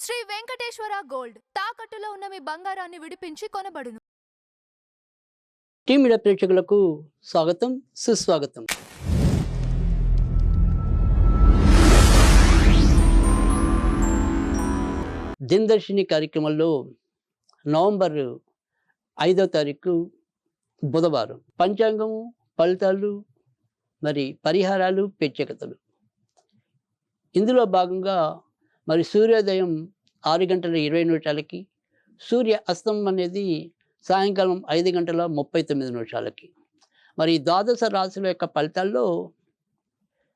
Shri Venkateswara gold తాకట్టులో ఉన్న మీ బంగారాన్ని విడిపించి కొనబడును. టీమ్ మీడియా ప్రేక్షకులకు స్వాగతం, సుస్వాగతం. దినదర్శిని కార్యక్రమంలో నవంబర్ 5వ తారీఖు బుధవారం పంచాంగము, ఫలితాలు, మరి పరిహారాలు, ప్రత్యేకతలు. ఇందులో భాగంగా మరి సూర్యోదయం 6:20 సూర్య అస్తం అనేది సాయంకాలం 5:39. మరి ద్వాదశ రాశుల యొక్క ఫలితాల్లో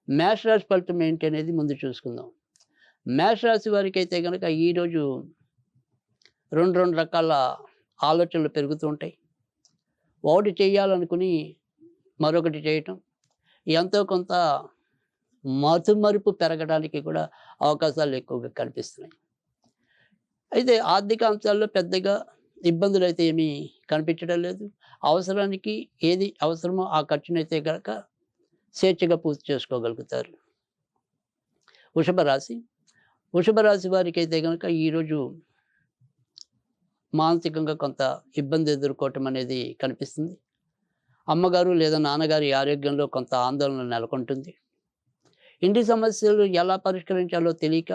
మేషరాశి ఫలితం ఏంటి అనేది ముందు చూసుకుందాం. మేషరాశి వారికి అయితే కనుక ఈరోజు రెండు రకాల ఆలోచనలు పెరుగుతూ ఉంటాయి. ఒకటి చేయాలనుకుని మరొకటి చేయటం, ఎంతో కొంత మతుమరుపు పెరగడానికి కూడా అవకాశాలు ఎక్కువగా కనిపిస్తున్నాయి. అయితే ఆర్థిక అంశాల్లో పెద్దగా ఇబ్బందులు అయితే ఏమీ కనిపించడం లేదు. అవసరానికి ఏది అవసరమో ఆ ఖర్చునైతే కనుక స్వేచ్ఛగా పూర్తి చేసుకోగలుగుతారు. వృషభ రాశి వారికి అయితే కనుక ఈరోజు మానసికంగా కొంత ఇబ్బంది ఎదుర్కోవటం అనేది కనిపిస్తుంది. అమ్మగారు లేదా నాన్నగారి ఆరోగ్యంలో కొంత ఆందోళన నెలకొంటుంది. ఇంటి సమస్యలు ఎలా పరిష్కరించాలో తెలియక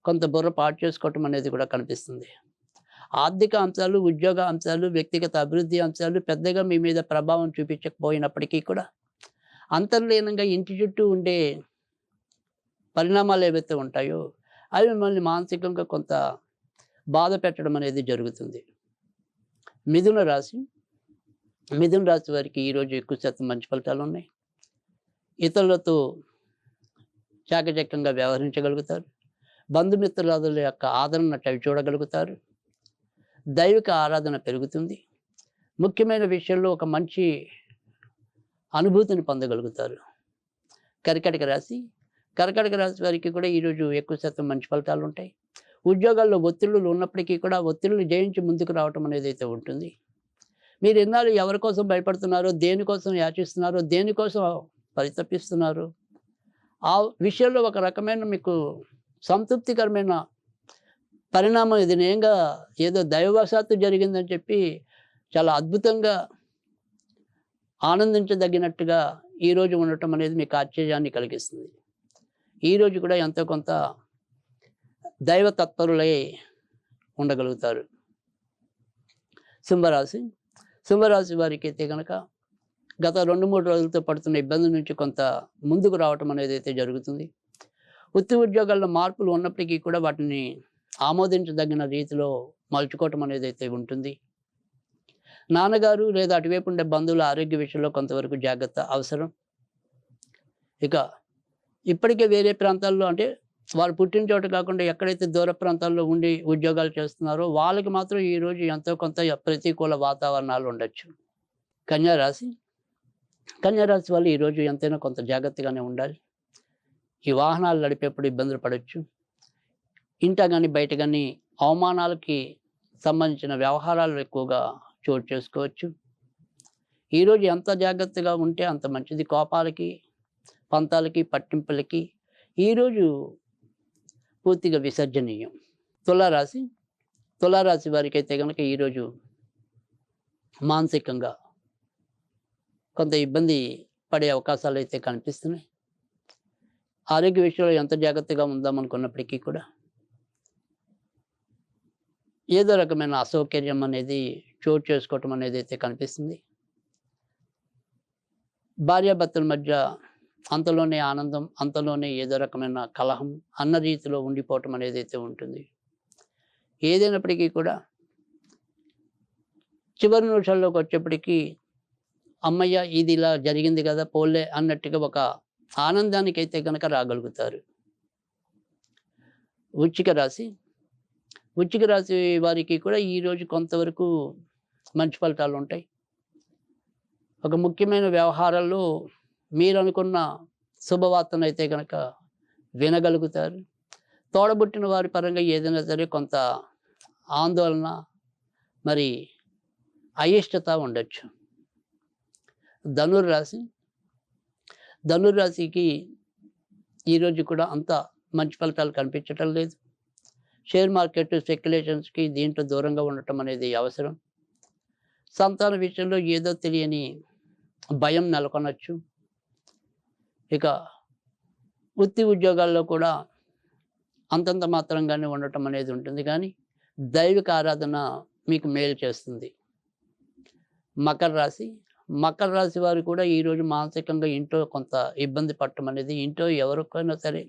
కొంత బుర్ర పాటు చేసుకోవటం అనేది కూడా కనిపిస్తుంది. ఆర్థిక అంశాలు, ఉద్యోగ అంశాలు, వ్యక్తిగత అభివృద్ధి అంశాలు పెద్దగా మీ మీద ప్రభావం చూపించకపోయినప్పటికీ కూడా అంతర్లీనంగా ఇంటి చుట్టూ ఉండే పరిణామాలు ఏవైతే ఉంటాయో అవి మిమ్మల్ని మానసికంగా కొంత బాధ పెట్టడం అనేది జరుగుతుంది. మిథున రాశి వారికి ఈరోజు ఎక్కువ శాతం మంచి ఫలితాలు ఉన్నాయి. ఇతరులతో చాకచక్యంగా వ్యవహరించగలుగుతారు. బంధుమిత్రుల యొక్క ఆదరణ చవి చూడగలుగుతారు. దైవిక ఆరాధన పెరుగుతుంది. ముఖ్యమైన విషయంలో ఒక మంచి అనుభూతిని పొందగలుగుతారు. కర్కాటక రాశి వారికి కూడా ఈరోజు ఎక్కువ శాతం మంచి ఫలితాలు ఉంటాయి. ఉద్యోగాల్లో ఒత్తిళ్లు ఉన్నప్పటికీ కూడా ఒత్తిళ్లను జయించి ముందుకు రావటం అనేది అయితే ఉంటుంది. మీరు ఎన్నాళ్ళు ఎవరి కోసం భయపడుతున్నారో, దేనికోసం యాచిస్తున్నారో, దేనికోసం పరితపిస్తున్నారో ఆ విషయంలో ఒక రకమైన మీకు సంతృప్తికరమైన పరిణామం ఇది నేంగా ఏదో దైవవశాత్తు జరిగిందని చెప్పి చాలా అద్భుతంగా ఆనందించదగినట్టుగా ఈరోజు ఉండటం అనేది మీకు ఆశ్చర్యాన్ని కలిగిస్తుంది. ఈరోజు కూడా ఎంతో కొంత దైవ తత్పరులై ఉండగలుగుతారు. సింహరాశి వారికి అయితే కనుక గత 2-3 రోజులతో పడుతున్న ఇబ్బంది నుంచి కొంత ముందుకు రావటం అనేది అయితే జరుగుతుంది. వృత్తి ఉద్యోగాల్లో మార్పులు ఉన్నప్పటికీ కూడా వాటిని ఆమోదించదగిన రీతిలో మలుచుకోవటం అనేది అయితే ఉంటుంది. నాన్నగారు లేదా అటువైపు ఉండే బంధువుల ఆరోగ్య విషయంలో కొంతవరకు జాగ్రత్త అవసరం. ఇక ఇప్పటికే వేరే ప్రాంతాల్లో అంటే వారు పుట్టిన చోట కాకుండా ఎక్కడైతే దూర ప్రాంతాల్లో ఉండి ఉద్యోగాలు చేస్తున్నారో వాళ్ళకి మాత్రం ఈరోజు ఎంతో కొంత ప్రతికూల వాతావరణాలు ఉండొచ్చు. కన్యారాశి వాళ్ళు ఈరోజు ఎంతైనా కొంత జాగ్రత్తగానే ఉండాలి. ఈ వాహనాలు నడిపేప్పుడు ఇబ్బందులు పడవచ్చు. ఇంట కానీ బయట కానీ అవమానాలకి సంబంధించిన వ్యవహారాలు ఎక్కువగా చోటు చేసుకోవచ్చు. ఈరోజు ఎంత జాగ్రత్తగా ఉంటే అంత మంచిది. కోపాలకి, పంతాలకి, పట్టింపులకి ఈరోజు పూర్తిగా విసర్జనీయం. తులారాశి వారికి అయితే కనుక ఈరోజు మానసికంగా కొంత ఇబ్బంది పడే అవకాశాలు అయితే కనిపిస్తున్నాయి. ఆరోగ్య విషయంలో ఎంత జాగ్రత్తగా ఉందామనుకున్నప్పటికీ కూడా ఏదో రకమైన అసౌకర్యం అనేది చోటు చేసుకోవటం అనేది అయితే కనిపిస్తుంది. భార్యాభర్తల మధ్య అంతలోనే ఆనందం, అంతలోనే ఏదో రకమైన కలహం అన్న రీతిలో ఉండిపోవటం అనేది అయితే ఉంటుంది. ఏదైనప్పటికీ కూడా చివరి నిమిషాల్లోకి వచ్చేప్పటికీ అమ్మయ్య ఇది ఇలా జరిగింది కదా పోలే అన్నట్టుగా ఒక ఆనందానికి అయితే కనుక రాగలుగుతారు. వృశ్చిక రాశి వారికి కూడా ఈరోజు కొంతవరకు మంచి ఫలితాలు ఉంటాయి. ఒక ముఖ్యమైన వ్యవహారాల్లో మీరు అనుకున్న శుభవార్తను అయితే కనుక వినగలుగుతారు. తోడబుట్టిన వారి పరంగా ఏదైనా సరే కొంత ఆందోళన మరి అయిష్టత ఉండొచ్చు. ధనుర్రాశికి ఈరోజు కూడా అంత మంచి ఫలితాలు కనిపించటం లేదు. షేర్ మార్కెట్ స్పెక్యులేషన్స్కి దీంట్లో దూరంగా ఉండటం అనేది అవసరం. సంతాన విషయంలో ఏదో తెలియని భయం నెలకొనొచ్చు. ఇక వృత్తి ఉద్యోగాల్లో కూడా అంతంత మాత్రంగానే ఉండటం అనేది ఉంటుంది, కానీ దైవిక ఆరాధన మీకు మేలు చేస్తుంది. మకర రాశి మకర రాశి వారు కూడా ఈరోజు మానసికంగా ఇంట్లో కొంత ఇబ్బంది పడటం అనేది, ఇంట్లో ఎవరికైనా సరే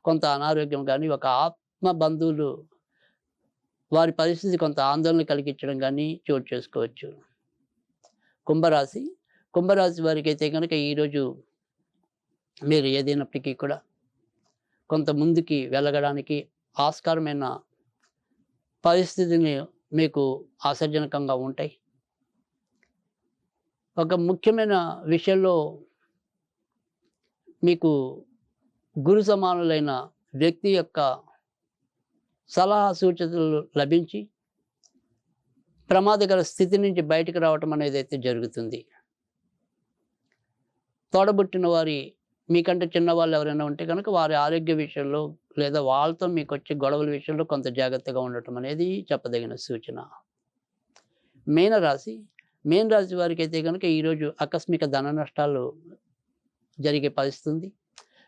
కొంత అనారోగ్యం కానీ, ఒక ఆత్మ బంధువులు వారి పరిస్థితి కొంత ఆందోళన కలిగించడం కానీ చోటు చేసుకోవచ్చు. కుంభరాశి కుంభరాశి వారికి అయితే కనుక ఈరోజు మీరు ఏదైనప్పటికీ కూడా కొంత ముందుకి వెళ్ళగడానికి ఆస్కారమైన పరిస్థితిని మీకు ఆశాజనకంగా ఉంటాయి. ఒక ముఖ్యమైన విషయంలో మీకు గురు సమానులైన వ్యక్తి యొక్క సలహా సూచనలు లభించి ప్రమాదకర స్థితి నుంచి బయటకు రావటం అనేది అయితే జరుగుతుంది. తోడబుట్టిన వారి మీకంటే చిన్నవాళ్ళు ఎవరైనా ఉంటే కనుక వారి ఆరోగ్య విషయంలో లేదా వాళ్ళతో మీకు వచ్చే గొడవల విషయంలో కొంత జాగ్రత్తగా ఉండటం అనేది చెప్పదగిన సూచన. మీనరాశి వారికి అయితే కనుక ఈరోజు ఆకస్మిక ధన నష్టాలు జరిగే పరిస్థితి ఉంది.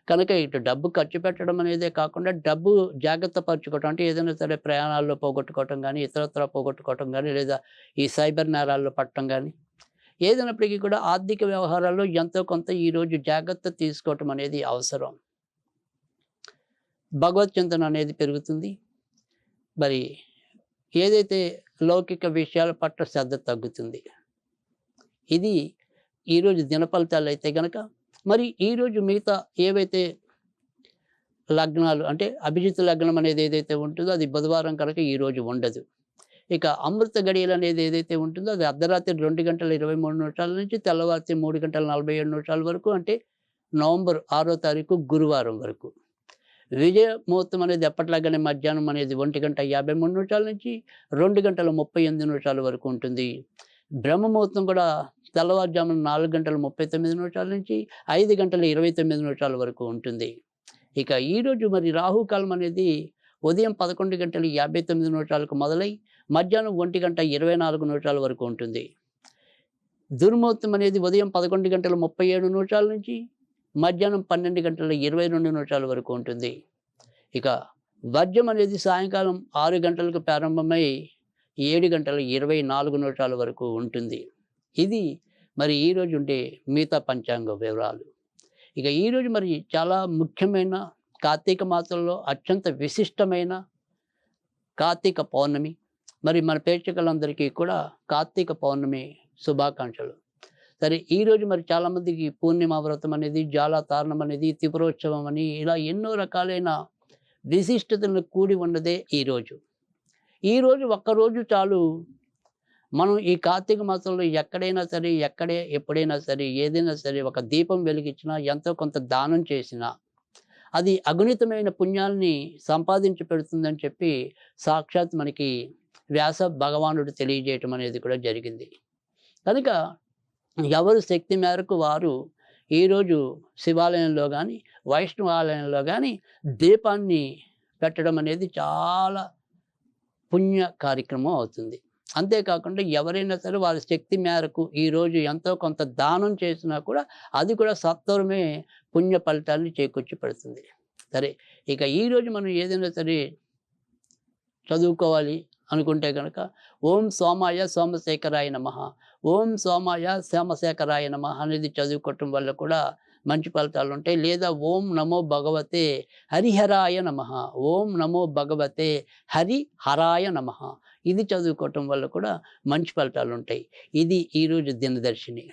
కనుక ఇటు డబ్బు ఖర్చు పెట్టడం అనేదే కాకుండా డబ్బు జాగ్రత్త పరచుకోవటం, అంటే ఏదైనా సరే ప్రయాణాల్లో పోగొట్టుకోవటం కానీ, ఇతరత్ర పోగొట్టుకోవటం కానీ, లేదా ఈ సైబర్ నేరాల్లో పట్టడం కానీ, ఏదైనప్పటికీ కూడా ఆర్థిక వ్యవహారాల్లో ఎంతో కొంత ఈరోజు జాగ్రత్త తీసుకోవటం అనేది అవసరం. భగవత్ చింతన అనేది పెరుగుతుంది. మరి ఏదైతే లౌకిక విషయాల పట్ల శ్రద్ధ తగ్గుతుంది. ఇది ఈరోజు దినఫలితాలు అయితే కనుక, మరి ఈరోజు మిగతా ఏవైతే లగ్నాలు అంటే అభిజిత్ లగ్నం అనేది ఏదైతే ఉంటుందో అది బుధవారం కనుక ఈరోజు ఉండదు. ఇక అమృత గడియలు అనేది ఏదైతే ఉంటుందో అది అర్ధరాత్రి 2:23 నుంచి తెల్లవారి 3:47 వరకు, అంటే నవంబర్ 6వ తారీఖు గురువారం వరకు. విజయ ముహూర్తం అనేది ఎప్పటిలాగానే మధ్యాహ్నం అనేది 1:53 నుంచి 2:38 వరకు ఉంటుంది. బ్రహ్మ ముహూర్తం కూడా తెల్లవారుజామున 4:39 నుంచి 5:29 వరకు ఉంటుంది. ఇక ఈరోజు మరి రాహుకాలం అనేది ఉదయం 11:59 మొదలై మధ్యాహ్నం 1:24 వరకు ఉంటుంది. దుర్ముహూర్తం అనేది ఉదయం 11:37 నుంచి మధ్యాహ్నం 12:22 వరకు ఉంటుంది. ఇక వర్జం అనేది సాయంకాలం 6 గంటలకు ప్రారంభమై 7:24 వరకు ఉంటుంది. ఇది మరి ఈరోజు ఉండే మిగతా పంచాంగ వివరాలు. ఇక ఈరోజు మరి చాలా ముఖ్యమైన కార్తీక మాసంలో అత్యంత విశిష్టమైన కార్తీక పౌర్ణమి. మరి మన ప్రేక్షకులందరికీ కూడా కార్తీక పౌర్ణమి శుభాకాంక్షలు. సరే, ఈరోజు మరి చాలామందికి పూర్ణిమ వ్రతం అనేది, జ్వాలాతారణం అనేది, త్రిపురోత్సవం అని ఇలా ఎన్నో రకాలైన విశిష్టతలను కూడి ఉన్నదే ఈరోజు. ఈరోజు ఒక్కరోజు చాలు మనం ఈ కార్తీక మాసంలో ఎక్కడైనా సరే, ఎప్పుడైనా సరే, ఏదైనా సరే ఒక దీపం వెలిగించినా, ఎంతో కొంత దానం చేసినా అది అగణితమైన పుణ్యాల్ని సంపాదించి పెడుతుందని చెప్పి సాక్షాత్ మనకి వ్యాస భగవానుడు తెలియజేయటం అనేది కూడా జరిగింది. కనుక ఎవరు శక్తి మేరకు వారు ఈరోజు శివాలయంలో కానీ, వైష్ణవ ఆలయంలో కానీ దీపాన్ని పెట్టడం అనేది చాలా పుణ్య కార్యక్రమం అవుతుంది. అంతేకాకుండా ఎవరైనా సరే వారి శక్తి మేరకు ఈరోజు ఎంతో కొంత దానం చేసినా కూడా అది కూడా సత్వరమే పుణ్య ఫలితాన్ని చేకూర్చి పెడుతుంది. సరే, ఇక ఈరోజు మనం ఏదైనా సరే చదువుకోవాలి అనుకుంటే కనుక ఓం సోమాయ సోమశేఖరాయ నమః, ఓం సోమాయ సోమశేఖరాయ నమః అనేది చదువుకోవటం వల్ల కూడా మంచి ఫలితాలు ఉంటాయి. లేదా ఓం నమో భగవతే హరిహరాయ నమః, ఓం నమో భగవతే హరిహరాయ నమః ఇది చదువుకోవటం వల్ల కూడా మంచి ఫలితాలు ఉంటాయి. ఇది ఈరోజు దినదర్శిని.